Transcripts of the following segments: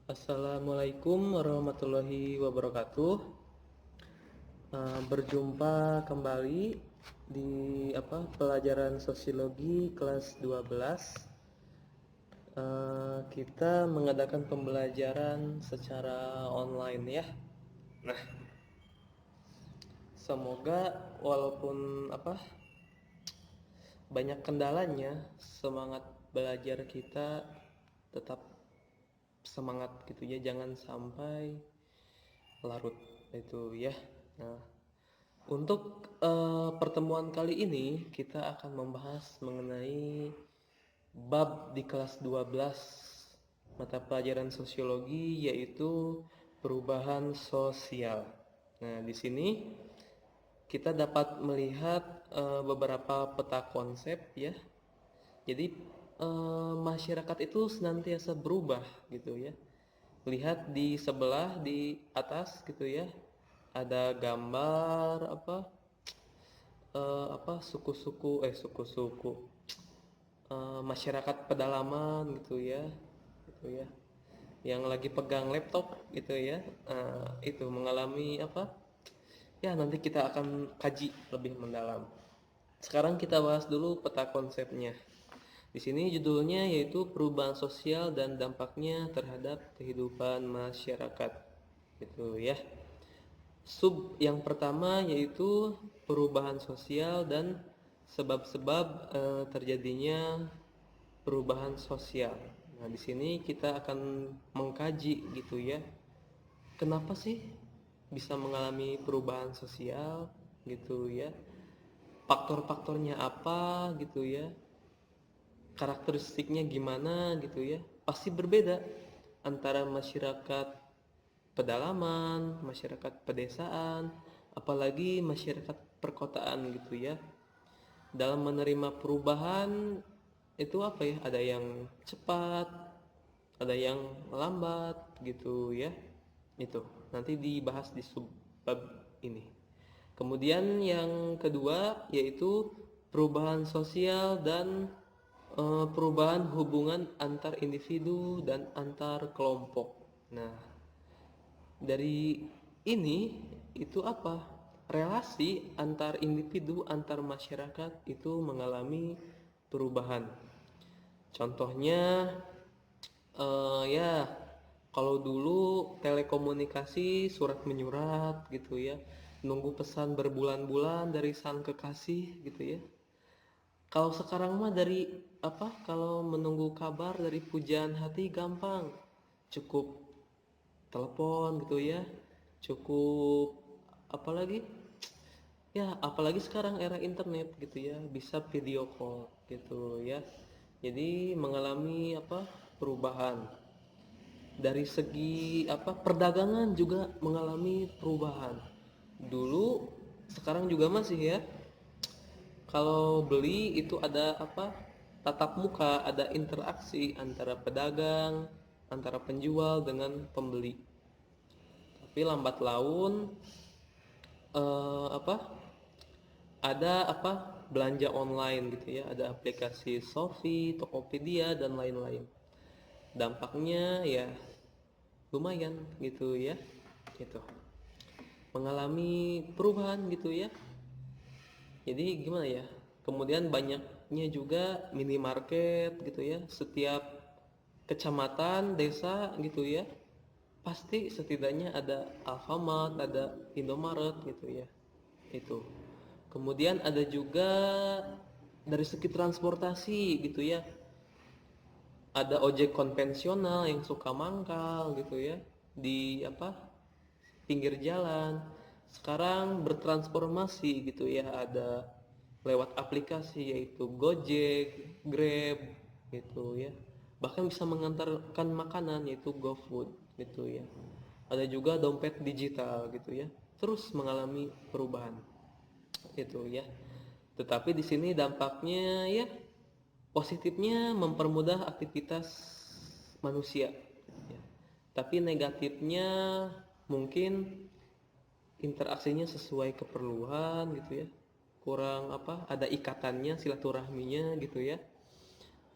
Assalamualaikum warahmatullahi wabarakatuh. Berjumpa kembali di pelajaran sosiologi kelas 12. Kita mengadakan pembelajaran secara online ya. Nah, semoga walaupun banyak kendalanya, semangat belajar kita tetap semangat gitu ya, jangan sampai larut itu ya. Nah, untuk pertemuan kali ini kita akan membahas mengenai bab di kelas 12 mata pelajaran sosiologi, yaitu perubahan sosial. Nah, di sini kita dapat melihat beberapa peta konsep ya. Jadi masyarakat itu senantiasa berubah gitu ya. Lihat di sebelah di atas gitu ya, ada gambar suku-suku masyarakat pedalaman gitu ya, yang lagi pegang laptop gitu ya. Itu mengalami ya, nanti kita akan kaji lebih mendalam. Sekarang kita bahas dulu peta konsepnya. Di sini judulnya yaitu perubahan sosial dan dampaknya terhadap kehidupan masyarakat. Gitu ya. Sub yang pertama yaitu perubahan sosial dan sebab-sebab terjadinya perubahan sosial. Nah, di sini kita akan mengkaji gitu ya. Kenapa sih bisa mengalami perubahan sosial gitu ya? Faktor-faktornya apa gitu ya? Karakteristiknya gimana gitu ya? Pasti berbeda antara masyarakat pedalaman, masyarakat pedesaan, apalagi masyarakat perkotaan gitu ya. Dalam menerima perubahan itu ada yang cepat, ada yang lambat gitu ya. Itu nanti dibahas di subbab ini. Kemudian yang kedua yaitu perubahan sosial dan perubahan hubungan antar individu dan antar kelompok. Nah, dari ini itu relasi antar individu, antar masyarakat itu mengalami perubahan. Contohnya ya, kalau dulu telekomunikasi surat menyurat gitu ya, nunggu pesan berbulan-bulan dari sang kekasih gitu ya. Kalau sekarang mah kalau menunggu kabar dari pujaan hati gampang, cukup telepon gitu ya, cukup apalagi ya, apalagi sekarang era internet gitu ya, bisa video call gitu ya. Jadi mengalami perubahan dari segi perdagangan juga mengalami perubahan. Dulu, sekarang juga masih ya, kalau beli itu ada tatap muka, ada interaksi antara pedagang, antara penjual dengan pembeli. Tapi lambat laun eh, apa ada belanja online gitu ya, ada aplikasi Shopee, Tokopedia dan lain-lain. Dampaknya ya lumayan gitu ya, gitu, mengalami perubahan gitu ya. Jadi gimana ya, kemudian banyaknya juga minimarket gitu ya, setiap kecamatan, desa gitu ya, pasti setidaknya ada Alfamart, ada Indomaret gitu ya. Itu. Kemudian ada juga dari segi transportasi gitu ya. Ada ojek konvensional yang suka mangkal gitu ya di pinggir jalan. Sekarang bertransformasi gitu ya, ada lewat aplikasi yaitu Gojek, Grab gitu ya. Bahkan bisa mengantarkan makanan yaitu GoFood gitu ya. Ada juga dompet digital gitu ya. Terus mengalami perubahan itu ya. Tetapi di sini dampaknya ya, positifnya mempermudah aktivitas manusia ya. Tapi negatifnya mungkin interaksinya sesuai keperluan gitu ya, kurang ada ikatannya, silaturahminya gitu ya.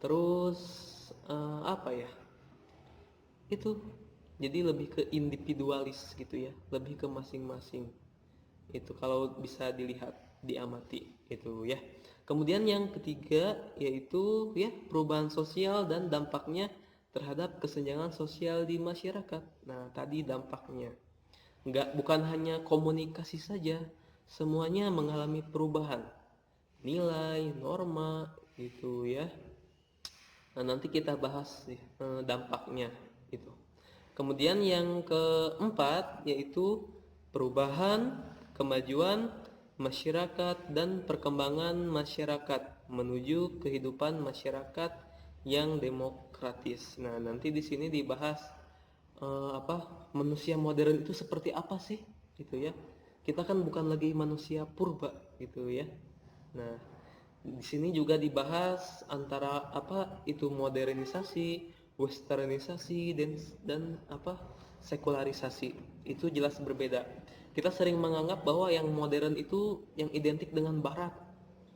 Terus apa ya, itu Jadi lebih ke individualis gitu ya, lebih ke masing-masing. Itu kalau bisa dilihat, diamati itu ya. Kemudian yang ketiga yaitu ya perubahan sosial dan dampaknya terhadap kesenjangan sosial di masyarakat. Nah, tadi dampaknya. Bukan hanya komunikasi saja, semuanya mengalami perubahan. Nilai, norma gitu ya. Nah, nanti kita bahas dampaknya itu. Kemudian yang keempat yaitu perubahan, kemajuan masyarakat dan perkembangan masyarakat menuju kehidupan masyarakat yang demokratis. Nah, nanti di sini dibahas manusia modern itu seperti apa sih gitu ya. Kita kan bukan lagi manusia purba gitu ya. Nah, di sini juga dibahas antara apa itu modernisasi, westernisasi dan sekularisasi. Itu jelas berbeda. Kita sering menganggap bahwa yang modern itu yang identik dengan barat.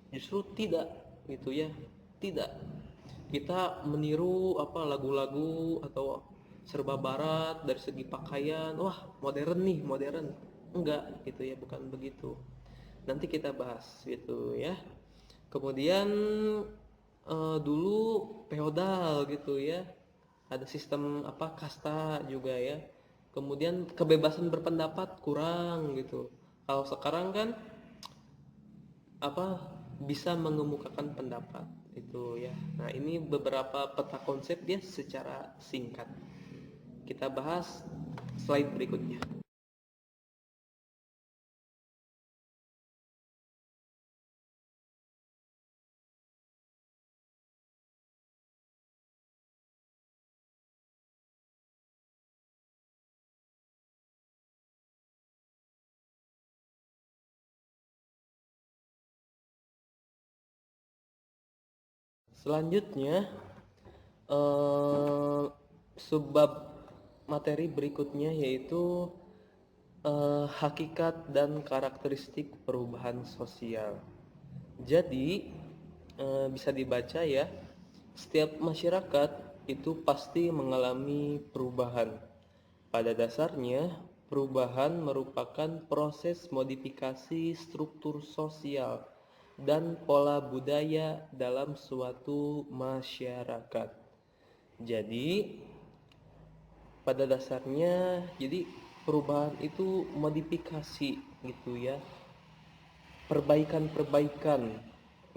Justru tidak gitu ya. Tidak. Kita meniru lagu-lagu atau serba barat dari segi pakaian. Wah, modern nih, modern. Enggak gitu ya, bukan begitu. Nanti kita bahas gitu ya. Kemudian dulu feodal gitu ya, ada sistem kasta juga ya. Kemudian kebebasan berpendapat kurang gitu. Kalau sekarang kan apa bisa mengemukakan pendapat itu ya. Nah, ini beberapa peta konsep dia secara singkat. Kita bahas slide berikutnya. Selanjutnya eh, subbab materi berikutnya yaitu hakikat dan karakteristik perubahan sosial. Jadi bisa dibaca ya, setiap masyarakat itu pasti mengalami perubahan. Pada dasarnya, perubahan merupakan proses modifikasi struktur sosial dan pola budaya dalam suatu masyarakat. Jadi, pada dasarnya, jadi perubahan itu modifikasi gitu ya, perbaikan-perbaikan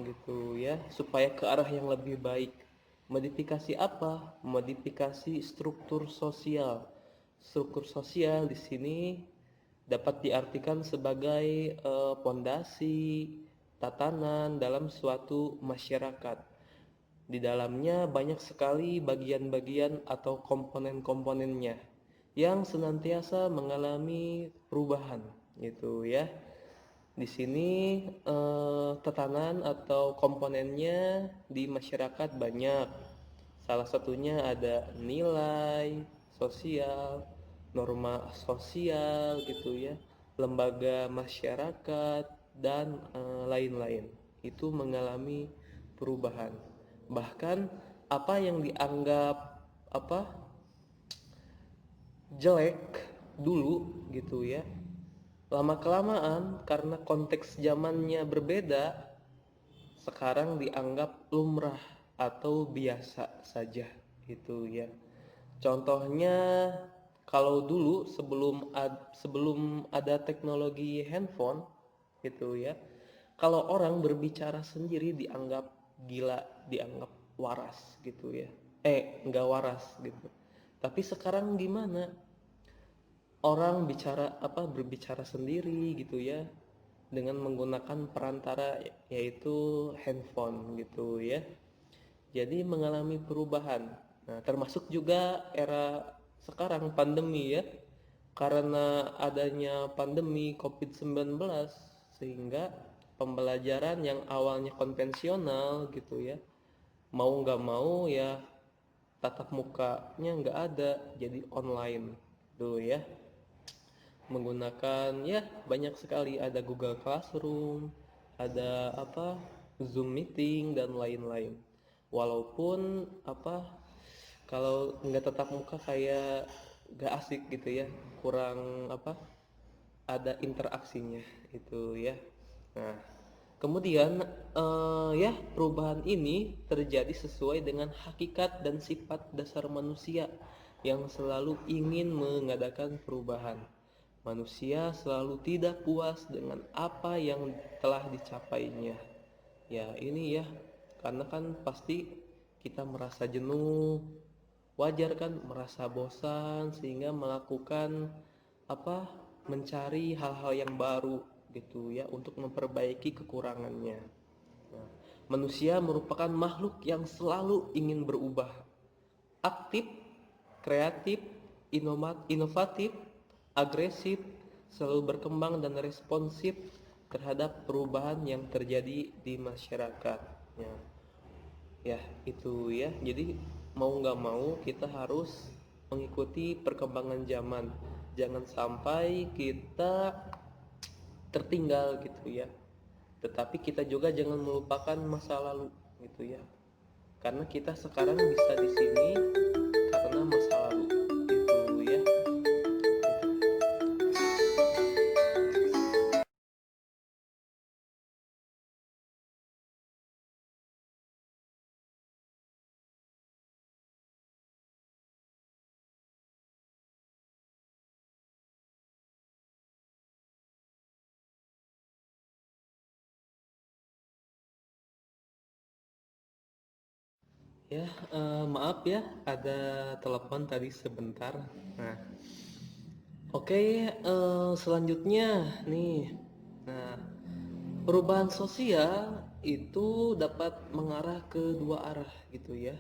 gitu ya, supaya ke arah yang lebih baik. Modifikasi apa? Modifikasi struktur sosial. Struktur sosial di sini dapat diartikan sebagai pondasi tatanan dalam suatu masyarakat. Di dalamnya banyak sekali bagian-bagian atau komponen-komponennya yang senantiasa mengalami perubahan gitu ya. Di sini tatanan atau komponennya di masyarakat banyak. Salah satunya ada nilai sosial, norma sosial gitu ya, lembaga masyarakat dan lain-lain. Itu mengalami perubahan. Bahkan apa yang dianggap apa jelek dulu gitu ya, lama kelamaan karena konteks zamannya berbeda, sekarang dianggap lumrah atau biasa saja gitu ya. Contohnya kalau dulu sebelum ada teknologi handphone gitu ya, kalau orang berbicara sendiri dianggap gila, dianggap waras gitu ya. Nggak waras gitu. Tapi sekarang gimana? Orang berbicara sendiri gitu ya dengan menggunakan perantara yaitu handphone gitu ya. Jadi mengalami perubahan. Nah, termasuk juga era sekarang pandemi ya. Karena adanya pandemi COVID-19 sehingga pembelajaran yang awalnya konvensional gitu ya, mau nggak mau ya tatap mukanya nggak ada, jadi online dulu ya, menggunakan ya banyak sekali, ada Google Classroom, ada Zoom meeting dan lain-lain. Walaupun kalau nggak tatap muka kayak gak asik gitu ya, kurang apa, ada interaksinya itu ya. Nah, kemudian ya perubahan ini terjadi sesuai dengan hakikat dan sifat dasar manusia yang selalu ingin mengadakan perubahan. Manusia selalu tidak puas dengan apa yang telah dicapainya. Ya, ini ya, karena kan pasti kita merasa jenuh, wajar kan merasa bosan sehingga melakukan apa? Mencari hal-hal yang baru gitu ya untuk memperbaiki kekurangannya. Nah, manusia merupakan makhluk yang selalu ingin berubah, aktif, kreatif, inovatif, agresif, selalu berkembang dan responsif terhadap perubahan yang terjadi di masyarakat. Ya, ya itu ya. Jadi mau nggak mau kita harus mengikuti perkembangan zaman. Jangan sampai kita tertinggal gitu ya. Tetapi kita juga jangan melupakan masa lalu gitu ya. Karena kita sekarang bisa di sini karena masa lalu itu ya. Ya, maaf ya, ada telepon tadi sebentar. Nah, oke, selanjutnya nih. Nah, perubahan sosial itu dapat mengarah ke dua arah gitu ya.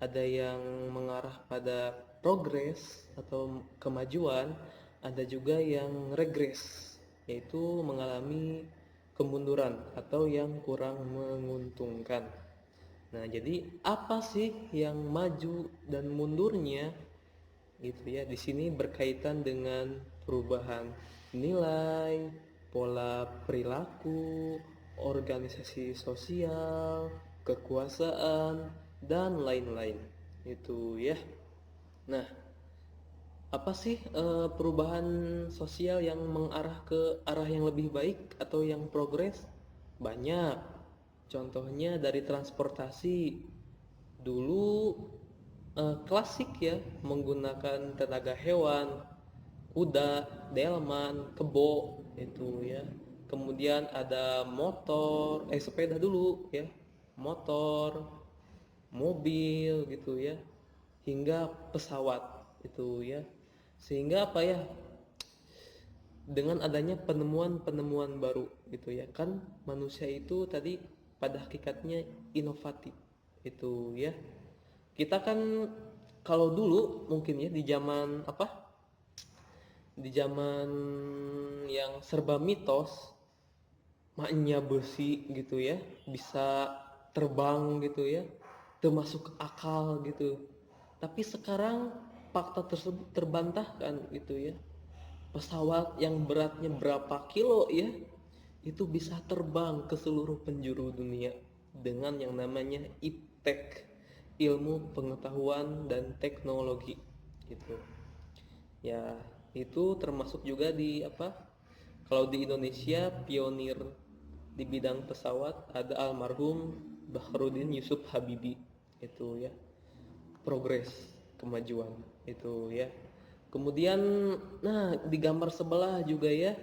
Ada yang mengarah pada progres atau kemajuan, ada juga yang regres, yaitu mengalami kemunduran atau yang kurang menguntungkan. Nah, jadi apa sih yang maju dan mundurnya gitu ya? Di sini berkaitan dengan perubahan nilai, pola perilaku, organisasi sosial, kekuasaan, dan lain-lain. Itu ya. Nah, apa sih perubahan sosial yang mengarah ke arah yang lebih baik atau yang progres? Banyak. Contohnya dari transportasi. Dulu klasik ya, menggunakan tenaga hewan, kuda, delman, kebo itu ya. Kemudian ada motor, sepeda dulu ya. Motor, mobil gitu ya, hingga pesawat itu ya. Sehingga apa ya, dengan adanya penemuan-penemuan baru gitu ya, kan manusia itu tadi pada hakikatnya inovatif itu ya. Kita kan kalau dulu mungkin ya di zaman apa, di zaman yang serba mitos, maknya besi gitu ya, bisa terbang gitu ya, termasuk akal gitu. Tapi sekarang fakta tersebut terbantahkan gitu ya. Pesawat yang beratnya berapa kilo ya, itu bisa terbang ke seluruh penjuru dunia dengan yang namanya iptek, ilmu pengetahuan dan teknologi gitu. Ya, itu termasuk juga di apa? Kalau di Indonesia pionir di bidang pesawat ada almarhum Bahrudin Yusuf Habibie itu ya. Progres, kemajuan itu ya. Kemudian nah di gambar sebelah juga ya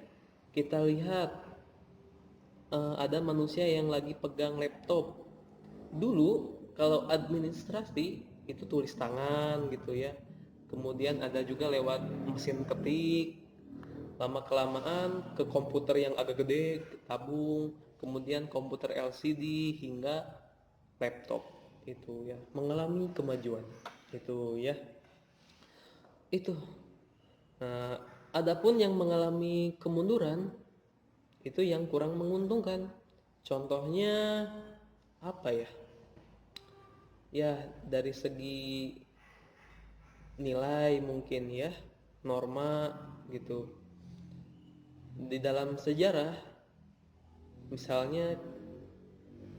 kita lihat ada manusia yang lagi pegang laptop. Dulu kalau administrasi itu tulis tangan gitu ya. Kemudian ada juga lewat mesin ketik. Lama kelamaan ke komputer yang agak gede, tabung, kemudian komputer LCD hingga laptop itu ya, mengalami kemajuan itu ya. Itu. Nah, adapun yang mengalami kemunduran itu yang kurang menguntungkan. Contohnya apa ya? Ya, dari segi nilai mungkin ya, norma gitu. Di dalam sejarah misalnya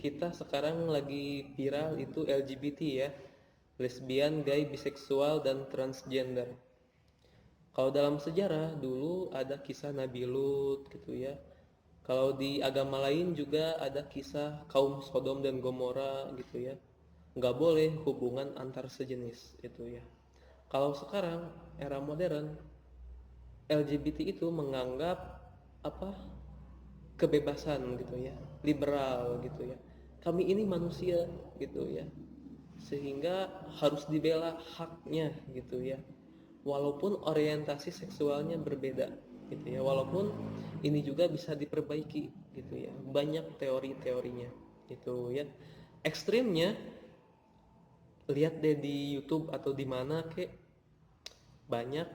kita sekarang lagi viral itu LGBT ya, lesbian, gay, biseksual dan transgender. Kalau dalam sejarah dulu ada kisah Nabi Lut gitu ya. Kalau di agama lain juga ada kisah kaum Sodom dan Gomora gitu ya. Nggak boleh hubungan antar sejenis itu ya. Kalau sekarang era modern, LGBT itu menganggap apa, kebebasan gitu ya, liberal gitu ya. Kami ini manusia gitu ya, sehingga harus dibela haknya gitu ya. Walaupun orientasi seksualnya berbeda gitu ya, walaupun ini juga bisa diperbaiki gitu ya. Banyak teori-teorinya gitu ya. Ekstrimnya lihat deh di YouTube atau di mana kek, banyak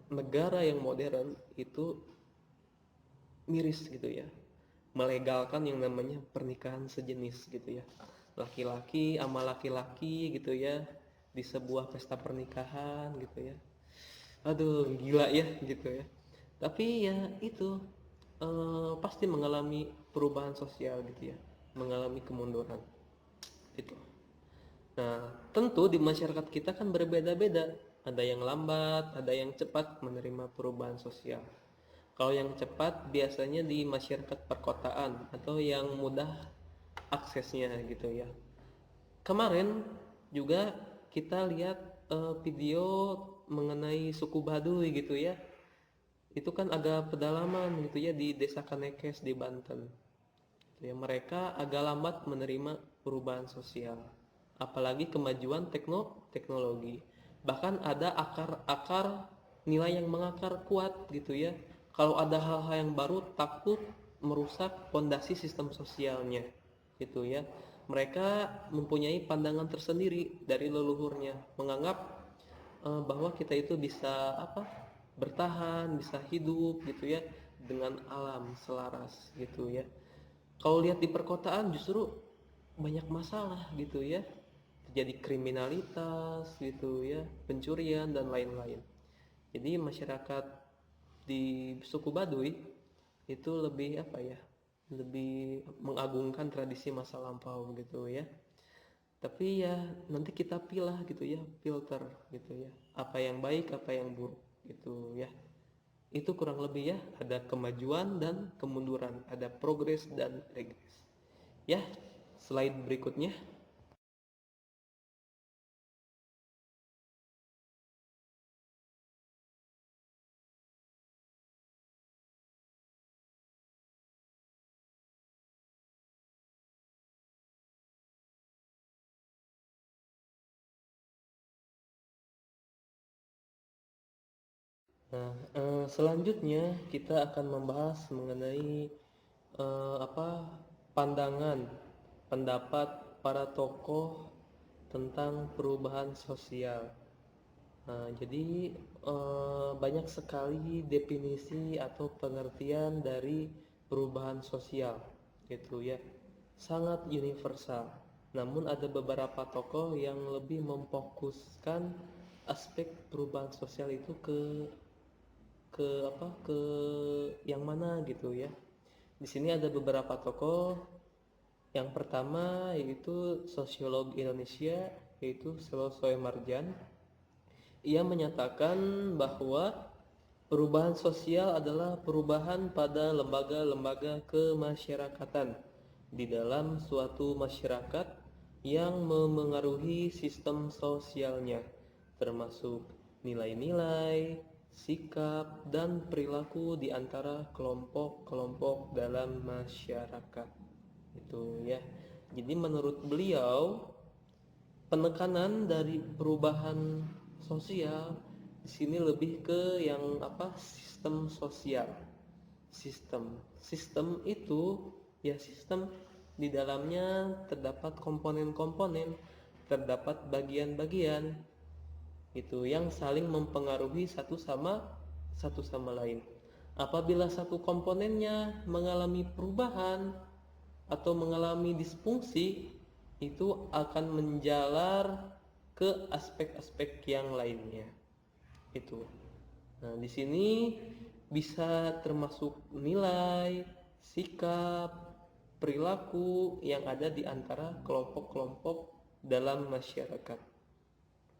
negara yang modern itu miris gitu ya, melegalkan yang namanya pernikahan sejenis gitu ya, laki-laki sama laki-laki gitu ya, di sebuah pesta pernikahan gitu ya. Aduh gila ya gitu ya. Tapi ya itu pasti mengalami perubahan sosial gitu ya, mengalami kemunduran itu. Nah, tentu di masyarakat kita kan berbeda-beda. Ada yang lambat, ada yang cepat menerima perubahan sosial. Kalau yang cepat biasanya di masyarakat perkotaan atau yang mudah aksesnya gitu ya. Kemarin juga kita lihat video mengenai suku Baduy gitu ya. Itu kan agak pedalaman gitu ya di Desa Kanekes di Banten. Ya, mereka agak lambat menerima perubahan sosial, apalagi kemajuan teknologi. Bahkan ada akar-akar nilai yang mengakar kuat gitu ya. Kalau ada hal-hal yang baru takut merusak fondasi sistem sosialnya gitu ya. Mereka mempunyai pandangan tersendiri dari leluhurnya, menganggap bahwa kita itu bisa apa, bertahan, bisa hidup gitu ya dengan alam selaras gitu ya. Kalau lihat di perkotaan justru banyak masalah gitu ya, terjadi kriminalitas gitu ya, pencurian dan lain-lain. Jadi masyarakat di suku Baduy itu lebih apa ya, lebih mengagungkan tradisi masa lampau gitu ya. Tapi ya nanti kita pilah gitu ya, filter gitu ya, apa yang baik apa yang buruk gitu ya. Itu kurang lebih ya, ada kemajuan dan kemunduran, ada progres dan regres ya. Slide berikutnya. Nah, selanjutnya kita akan membahas mengenai apa, pandangan, pendapat para tokoh tentang perubahan sosial. Nah, jadi banyak sekali definisi atau pengertian dari perubahan sosial gitu ya. Sangat universal. Namun ada beberapa tokoh yang lebih memfokuskan aspek perubahan sosial itu ke apa, ke yang mana gitu ya. Di sini ada beberapa tokoh. Yang pertama yaitu sosiolog Indonesia, yaitu Selosoe Marjan. Ia menyatakan bahwa perubahan sosial adalah perubahan pada lembaga-lembaga kemasyarakatan di dalam suatu masyarakat yang memengaruhi sistem sosialnya, termasuk nilai-nilai, sikap, dan perilaku di antara kelompok-kelompok dalam masyarakat. Itu ya. Jadi menurut beliau, penekanan dari perubahan sosial di sini lebih ke yang apa, sistem sosial. Sistem itu ya sistem, di dalamnya terdapat komponen-komponen, terdapat bagian-bagian itu yang saling mempengaruhi satu sama lain. Apabila satu komponennya mengalami perubahan atau mengalami disfungsi, itu akan menjalar ke aspek-aspek yang lainnya. Itu. Nah, di sini bisa termasuk nilai, sikap, perilaku yang ada di antara kelompok-kelompok dalam masyarakat.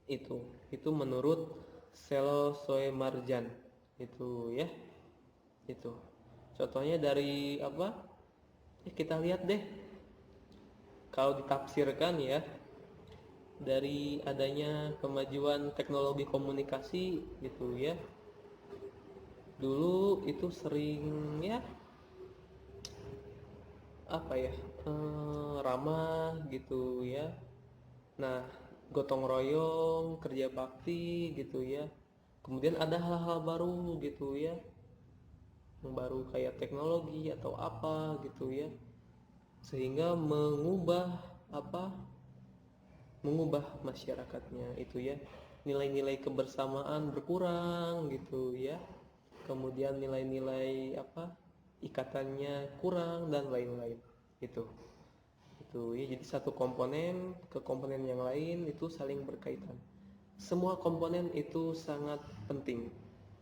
Itu menurut Selo Soe Marjan. itu ya. Itu contohnya dari apa ya, kita lihat deh kalau ditafsirkan ya, dari adanya kemajuan teknologi komunikasi gitu ya. Dulu itu sering ya apa ya, ramah gitu ya. Nah, gotong royong, kerja bakti gitu ya. Kemudian ada hal-hal baru gitu ya, yang baru kayak teknologi atau apa gitu ya, sehingga apa mengubah masyarakatnya itu ya. Nilai-nilai kebersamaan berkurang gitu ya, kemudian nilai-nilai apa ikatannya kurang dan lain-lain. Itu ya, jadi satu komponen ke komponen yang lain itu saling berkaitan, semua komponen itu sangat penting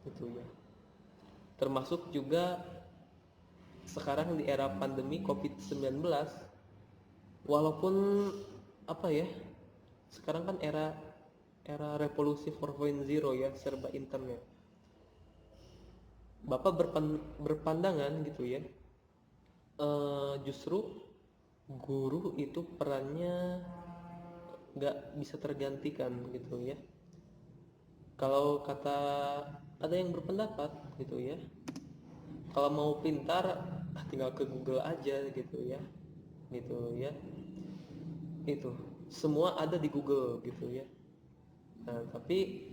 itu ya. Termasuk juga sekarang di era pandemi COVID-19, walaupun apa ya, sekarang kan era era revolusi 4.0 ya, serba internet. Bapak berpandangan gitu ya, justru guru itu perannya nggak bisa tergantikan gitu ya. Kalau kata ada yang berpendapat gitu ya, kalau mau pintar tinggal ke Google aja gitu ya, gitu ya. Itu semua ada di Google gitu ya. Nah, tapi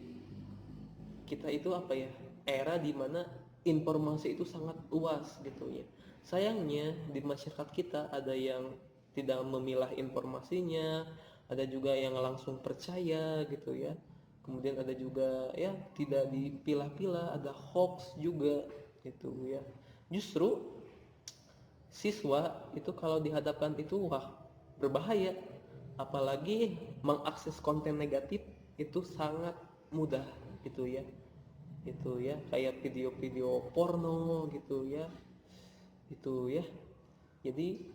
kita itu apa ya, era dimana informasi itu sangat luas gitu ya. Sayangnya di masyarakat kita ada yang tidak memilah informasinya, ada juga yang langsung percaya gitu ya, kemudian ada juga ya tidak dipilah-pilah, ada hoax juga gitu ya. Justru siswa itu kalau dihadapkan itu wah berbahaya, apalagi mengakses konten negatif itu sangat mudah gitu ya. Itu ya kayak video-video porno gitu ya, itu ya. Jadi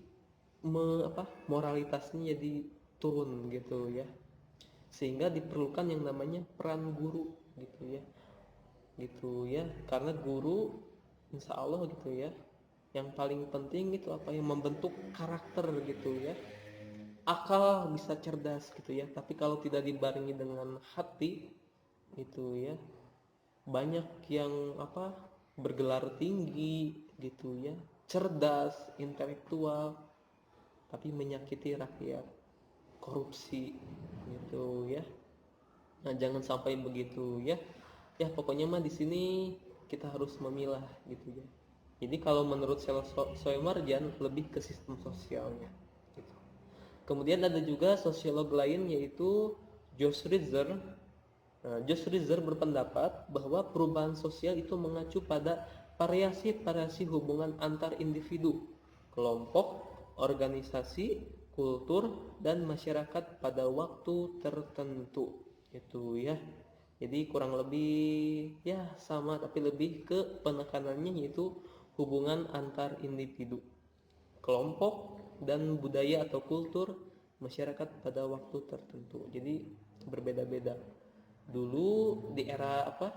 moralitasnya jadi turun gitu ya, sehingga diperlukan yang namanya peran guru gitu ya, gitu ya. Karena guru insya Allah gitu ya, yang paling penting itu apa yang membentuk karakter gitu ya. Akal bisa cerdas gitu ya, tapi kalau tidak dibarengi dengan hati itu ya, banyak yang apa bergelar tinggi gitu ya, cerdas, intelektual, tapi menyakiti rakyat, korupsi gitu ya. Nah, jangan sampai begitu ya. Ya pokoknya mah di sini kita harus memilah gitu ya. Jadi kalau menurut Soe Marjan lebih ke sistem sosialnya gitu. Kemudian ada juga sosiolog lain yaitu Josh Ritzer. Nah, Josh Ritzer berpendapat bahwa perubahan sosial itu mengacu pada variasi-variasi hubungan antar individu, kelompok, organisasi, kultur, dan masyarakat pada waktu tertentu. Itu ya. Jadi kurang lebih ya sama, tapi lebih ke penekanannya yaitu hubungan antar individu, kelompok, dan budaya atau kultur masyarakat pada waktu tertentu. Jadi berbeda-beda. Dulu di era apa?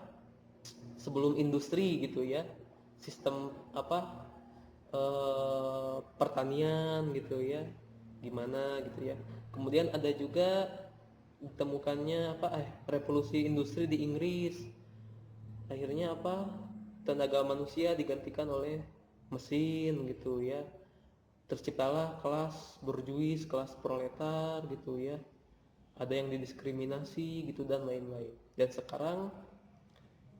Sebelum industri gitu ya. Sistem apa? Pertanian gitu ya. Gimana gitu ya. Kemudian ada juga ditemukannya apa revolusi industri di Inggris. Akhirnya apa? Tenaga manusia digantikan oleh mesin gitu ya. Terciptalah kelas borjuis, kelas proletar gitu ya. Ada yang didiskriminasi gitu dan lain-lain. Dan sekarang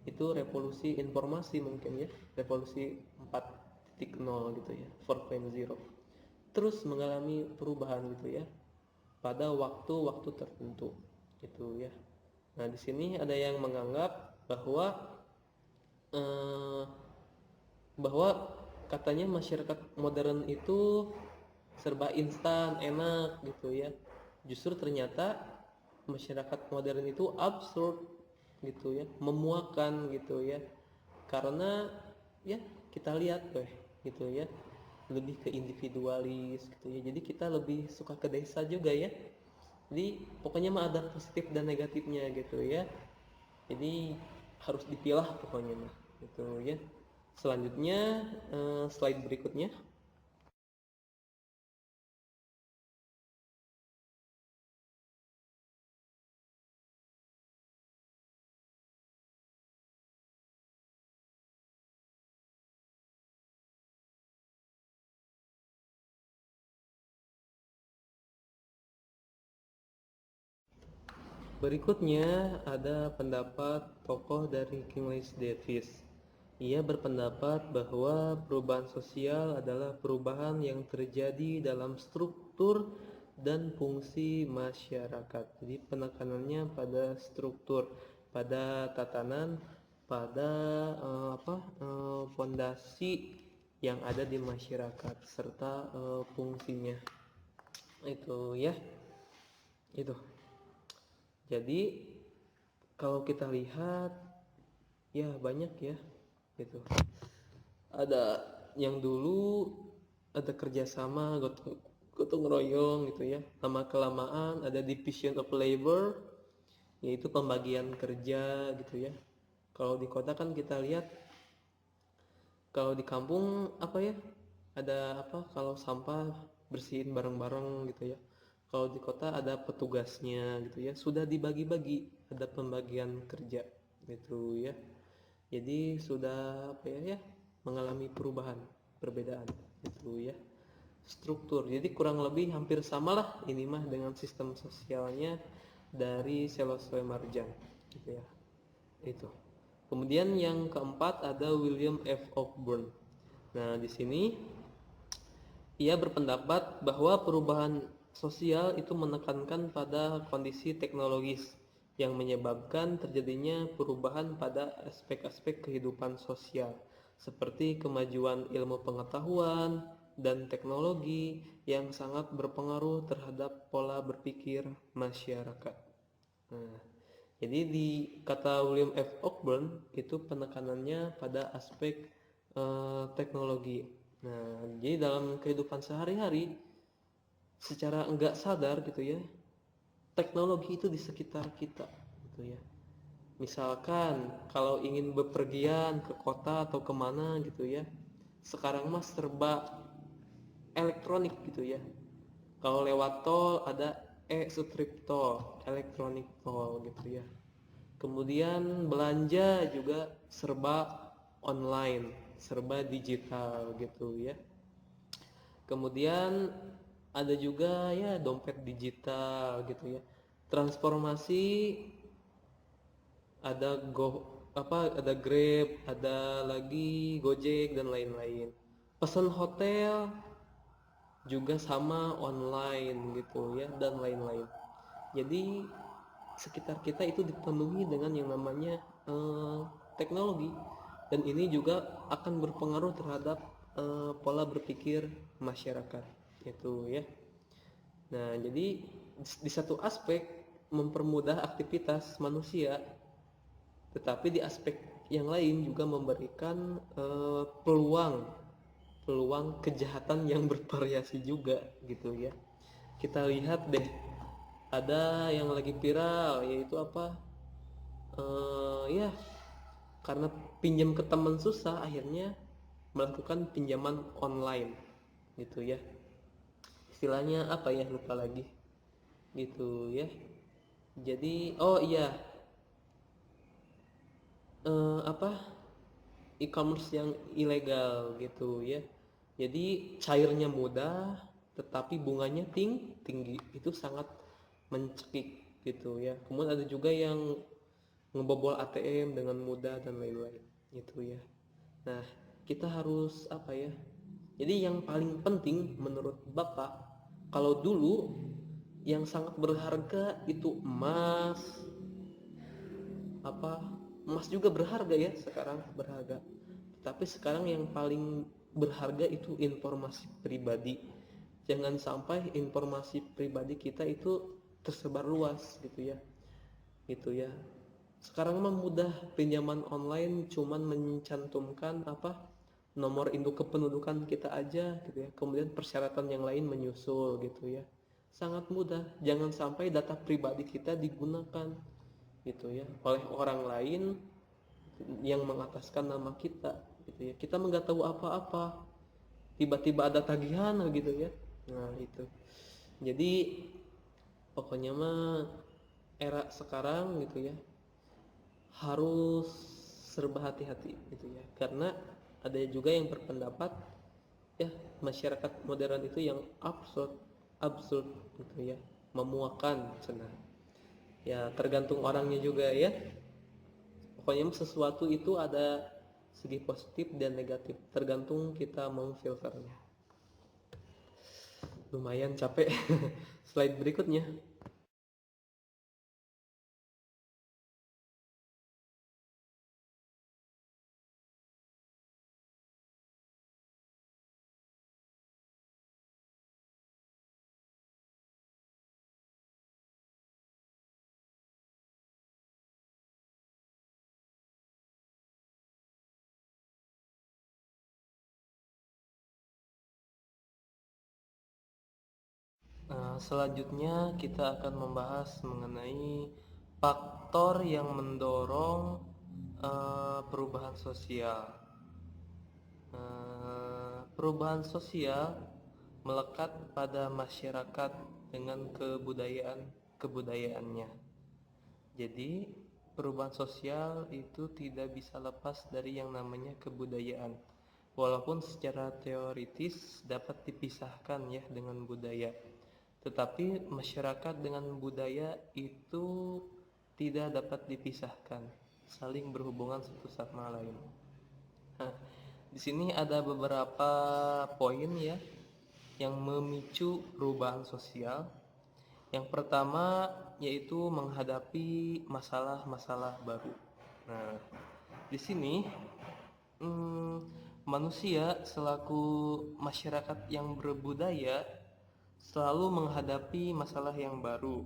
itu revolusi informasi mungkin ya, revolusi 4.0 gitu ya, 4.0 terus mengalami perubahan gitu ya pada waktu-waktu tertentu gitu ya. Nah, di sini ada yang menganggap bahwa eh, bahwa katanya masyarakat modern itu serba instan, enak gitu ya. Justru ternyata masyarakat modern itu absurd gitu ya, memuakan gitu ya. Karena ya kita lihat gitu ya, lebih ke individualis gitu ya. Jadi kita lebih suka ke desa juga ya. Jadi pokoknya mah ada positif dan negatifnya gitu ya. Jadi harus dipilah pokoknya mah. gitu ya. Selanjutnya slide berikutnya. Berikutnya ada pendapat tokoh dari King Davis. Ia berpendapat bahwa perubahan sosial adalah perubahan yang terjadi dalam struktur dan fungsi masyarakat. Jadi penekanannya pada struktur, pada tatanan, pada fondasi yang ada di masyarakat serta fungsinya. Itu ya. Itu. Jadi kalau kita lihat ya banyak ya gitu. Ada yang dulu ada kerjasama gotong royong gitu ya. Lama kelamaan ada division of labor, yaitu pembagian kerja gitu ya. Kalau di kota kan kita lihat, kalau di kampung apa ya, ada apa, kalau sampah bersihin bareng-bareng gitu ya. Kalau di kota ada petugasnya gitu ya, sudah dibagi-bagi, ada pembagian kerja gitu ya. Jadi sudah apa ya, mengalami perubahan, perbedaan gitu ya. Struktur, jadi kurang lebih hampir samalah ini mah dengan sistem sosialnya dari Seloswe Marjan gitu ya. Itu. Kemudian yang keempat ada William F. Cockburn. Nah, di sini ia berpendapat bahwa perubahan sosial itu menekankan pada kondisi teknologis yang menyebabkan terjadinya perubahan pada aspek-aspek kehidupan sosial, seperti kemajuan ilmu pengetahuan dan teknologi yang sangat berpengaruh terhadap pola berpikir masyarakat. Nah, jadi di kata William F. Cockburn itu penekanannya pada aspek teknologi. Nah, jadi dalam kehidupan sehari-hari secara enggak sadar gitu ya, teknologi itu di sekitar kita gitu ya. Misalkan kalau ingin bepergian ke kota atau kemana gitu ya, sekarang mah serba elektronik gitu ya. Kalau lewat tol ada e-strip tol, elektronik tol gitu ya. Kemudian belanja juga serba online, serba digital gitu ya. Kemudian ada juga ya dompet digital gitu ya. Transformasi ada ada Grab, ada lagi Gojek dan lain-lain. Pesan hotel juga sama online gitu ya, dan lain-lain. Jadi sekitar kita itu dipenuhi dengan yang namanya teknologi, dan ini juga akan berpengaruh terhadap pola berpikir masyarakat itu ya. Nah, jadi di satu aspek mempermudah aktivitas manusia, tetapi di aspek yang lain juga memberikan peluang peluang kejahatan yang bervariasi juga gitu ya. Kita lihat deh, ada yang lagi viral yaitu apa, ya karena pinjam ke teman susah akhirnya melakukan pinjaman online gitu ya. Istilahnya apa ya, lupa lagi gitu ya. Jadi oh iya, apa, e-commerce yang ilegal gitu ya. Jadi cairnya mudah tetapi bunganya tinggi, itu sangat mencekik gitu ya. Kemudian ada juga yang ngebobol ATM dengan mudah dan lain-lain gitu ya. Nah, kita harus apa ya? Jadi yang paling penting menurut Bapak, kalau dulu yang sangat berharga itu emas, apa, emas juga berharga ya, sekarang berharga. Tapi sekarang yang paling berharga itu informasi pribadi. Jangan sampai informasi pribadi kita itu tersebar luas gitu ya. Gitu ya. Sekarang mah mudah, pinjaman online cuman mencantumkan apa, nomor induk kependudukan kita aja gitu ya. Kemudian persyaratan yang lain menyusul gitu ya. Sangat mudah. Jangan sampai data pribadi kita digunakan gitu ya oleh orang lain yang mengataskan nama kita gitu ya. Kita nggak tahu apa-apa, tiba-tiba ada tagihan gitu ya. Nah itu, jadi pokoknya mah era sekarang gitu ya harus serba hati-hati gitu ya, karena ada juga yang berpendapat ya masyarakat modern itu yang absurd absurd gitu ya, memuakan cenah ya, tergantung orangnya juga ya. Pokoknya sesuatu itu ada segi positif dan negatif, tergantung kita mau filternya. Lumayan capek. Slide berikutnya. Selanjutnya kita akan membahas mengenai faktor yang mendorong perubahan sosial. Perubahan sosial melekat pada masyarakat dengan kebudayaannya. Jadi perubahan sosial itu tidak bisa lepas dari yang namanya kebudayaan. Walaupun secara teoritis dapat dipisahkan ya dengan budaya, tetapi masyarakat dengan budaya itu tidak dapat dipisahkan, saling berhubungan satu sama lain. Nah, di sini ada beberapa poin ya yang memicu perubahan sosial. Yang pertama yaitu menghadapi masalah-masalah baru. Nah, di sini manusia selaku masyarakat yang berbudaya selalu menghadapi masalah yang baru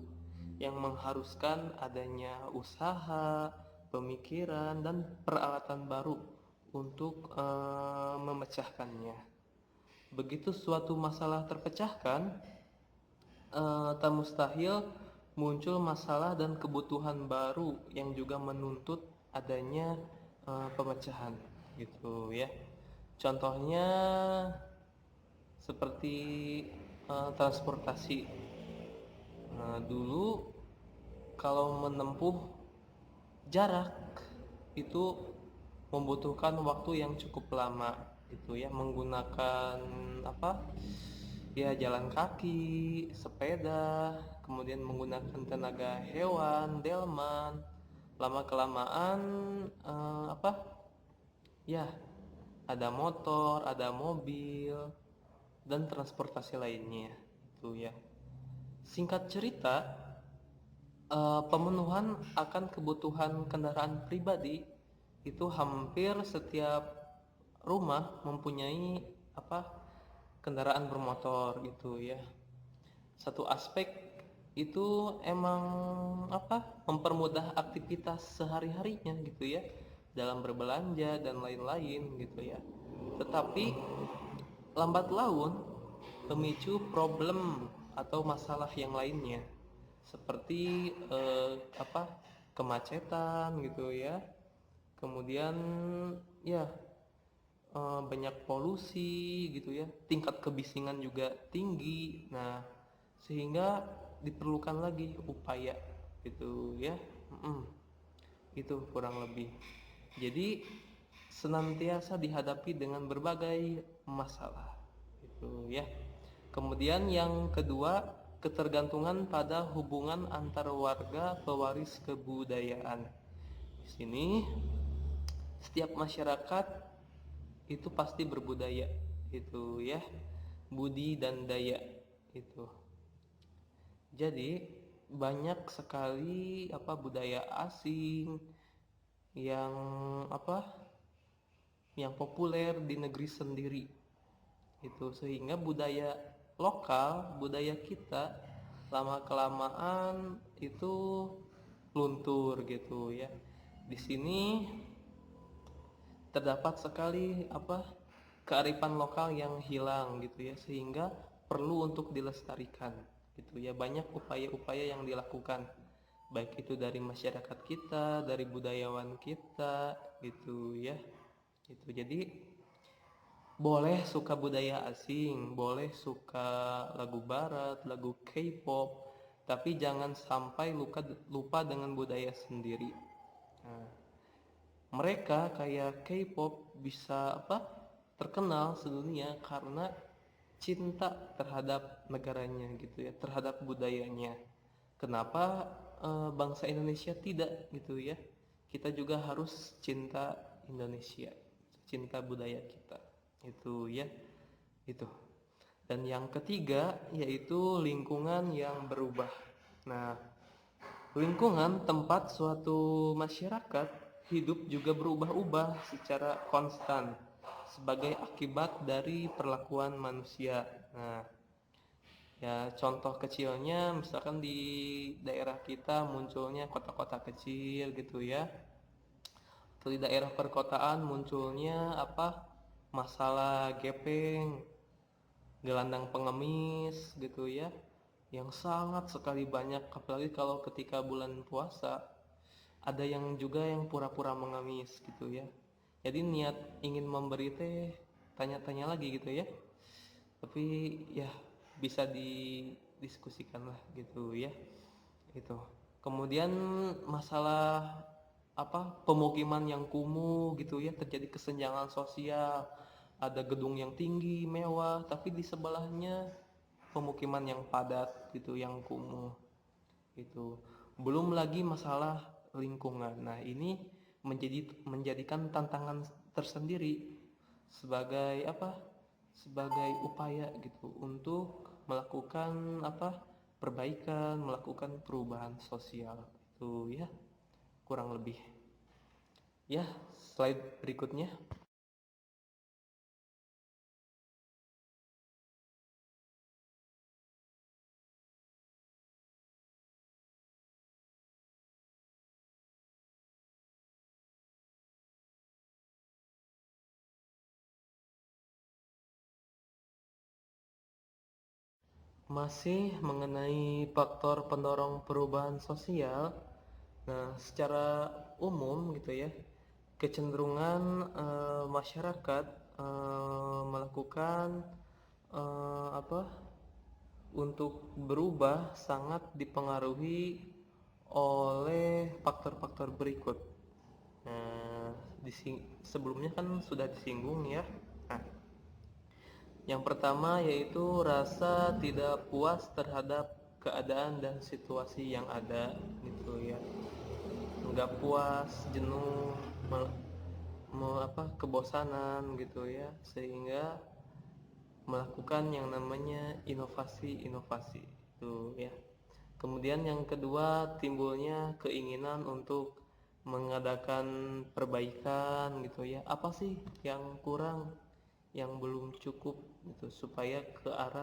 yang mengharuskan adanya usaha, pemikiran, dan peralatan baru untuk memecahkannya. Begitu suatu masalah terpecahkan, tak mustahil muncul masalah dan kebutuhan baru yang juga menuntut adanya pemecahan gitu ya. Contohnya seperti transportasi. Dulu kalau menempuh jarak itu membutuhkan waktu yang cukup lama gitu ya, menggunakan ya jalan kaki, sepeda, kemudian menggunakan tenaga hewan, delman. Lama kelamaan ya ada motor, ada mobil, dan transportasi lainnya itu ya. Singkat cerita, pemenuhan akan kebutuhan kendaraan pribadi itu hampir setiap rumah mempunyai kendaraan bermotor gitu ya. Satu aspek itu emang mempermudah aktivitas sehari-harinya gitu ya, dalam berbelanja dan lain-lain gitu ya. Tetapi lambat laun memicu problem atau masalah yang lainnya seperti kemacetan gitu ya. Kemudian ya banyak polusi gitu ya, tingkat kebisingan juga tinggi. Nah, sehingga diperlukan lagi upaya gitu ya. Itu kurang lebih. Jadi senantiasa dihadapi dengan berbagai masalah gitu ya. Kemudian yang kedua, ketergantungan pada hubungan antar warga pewaris kebudayaan. Di sini setiap masyarakat itu pasti berbudaya itu ya, budi dan daya itu. Jadi banyak sekali budaya asing yang yang populer di negeri sendiri itu, sehingga budaya lokal, budaya kita lama kelamaan itu luntur gitu ya. Di sini terdapat sekali kearifan lokal yang hilang gitu ya, sehingga perlu untuk dilestarikan gitu ya. Banyak upaya-upaya yang dilakukan baik itu dari masyarakat kita, dari budayawan kita, gitu ya. Gitu. Jadi boleh suka budaya asing, boleh suka lagu barat, lagu K-pop, tapi jangan sampai lupa dengan budaya sendiri. Nah, mereka kayak K-pop bisa terkenal sedunia karena cinta terhadap negaranya gitu ya, terhadap budayanya. Kenapa bangsa Indonesia tidak gitu ya? Kita juga harus cinta Indonesia, cinta budaya kita. Itu ya, itu. Dan yang ketiga yaitu lingkungan yang berubah. Nah, lingkungan tempat suatu masyarakat hidup juga berubah-ubah secara konstan sebagai akibat dari perlakuan manusia. Nah, ya contoh kecilnya misalkan di daerah kita munculnya kota-kota kecil gitu ya. Atau di daerah perkotaan munculnya masalah gepeng, gelandang pengemis gitu ya. Yang sangat sekali banyak, apalagi kalau ketika bulan puasa ada yang juga yang pura-pura mengemis gitu ya. Jadi niat ingin memberi teh tanya-tanya lagi gitu ya, tapi ya bisa didiskusikan lah gitu ya. Itu kemudian masalah pemukiman yang kumuh gitu ya, terjadi kesenjangan sosial, ada gedung yang tinggi mewah tapi di sebelahnya pemukiman yang padat gitu, yang kumuh itu. Belum lagi masalah lingkungan. Nah, ini menjadikan tantangan tersendiri sebagai sebagai upaya gitu untuk melakukan perbaikan, melakukan perubahan sosial itu ya, kurang lebih. Ya, slide berikutnya. Masih mengenai faktor pendorong perubahan sosial. Nah, secara umum gitu ya, kecenderungan masyarakat melakukan eh, apa untuk berubah sangat dipengaruhi oleh faktor-faktor berikut. Nah, sebelumnya kan sudah disinggung ya. Nah, yang pertama yaitu rasa tidak puas terhadap keadaan dan situasi yang ada gitu ya. Nggak puas, jenuh, kebosanan gitu ya, sehingga melakukan yang namanya inovasi-inovasi itu ya. Kemudian yang kedua timbulnya keinginan untuk mengadakan perbaikan gitu ya. Apa sih yang kurang, yang belum cukup gitu supaya ke arah